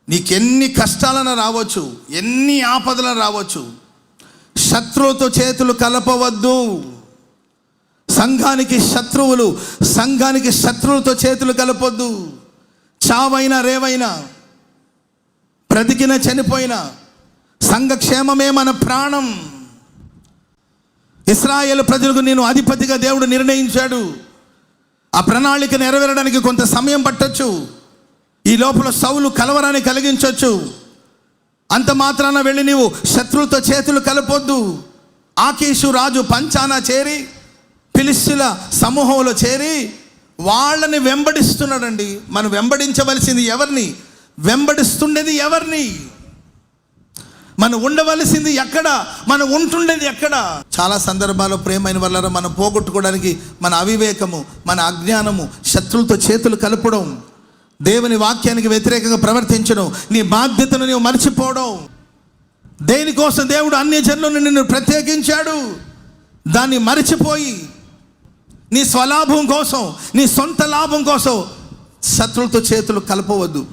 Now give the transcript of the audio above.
నీకెన్ని కష్టాలను రావచ్చు, ఎన్ని ఆపదలను రావచ్చు, శత్రువుతో చేతులు కలపవద్దు. సంఘానికి శత్రువులతో చేతులు కలపొద్దు. చావైనా రేవైనా, బ్రతికిన చనిపోయినా సంఘక్షేమమే మన ప్రాణం. ఇశ్రాయేలు ప్రజలకు నేను అధిపతిగా దేవుడు నిర్ణయించాడు. ఆ ప్రణాళిక నెరవేరడానికి కొంత సమయం పట్టొచ్చు. ఈ లోపల సౌలు కలవరాన్ని కలిగించవచ్చు. అంత మాత్రాన వెళ్ళి నీవు శత్రువుతో చేతులు కలపొద్దు. ఆకీషు రాజు పంచాన చేరి, ఫిలిష్తీయుల సమూహంలో చేరి వాళ్ళని వెంబడిస్తున్నాడండి. మనం వెంబడించవలసింది ఎవరిని? వెంబడిస్తుండేది ఎవరిని? మనం ఉండవలసింది ఎక్కడ? మనం ఉంటుండేది ఎక్కడ? చాలా సందర్భాల్లో ప్రేమైన వల్ల మనం పోగొట్టుకోవడానికి మన అవివేకము, మన అజ్ఞానము, శత్రువులతో చేతులు కలపడం, దేవుని వాక్యానికి వ్యతిరేకంగా ప్రవర్తించడం, నీ బాధ్యతను నీవు మర్చిపోవడం. దేనికోసం దేవుడు అన్యజనులను నిన్ను ప్రత్యేకించాడు, దాన్ని మర్చిపోయి నీ స్వలాభం కోసం, నీ సొంత లాభం కోసం శత్రువులతో చేతులు కలపవద్దు.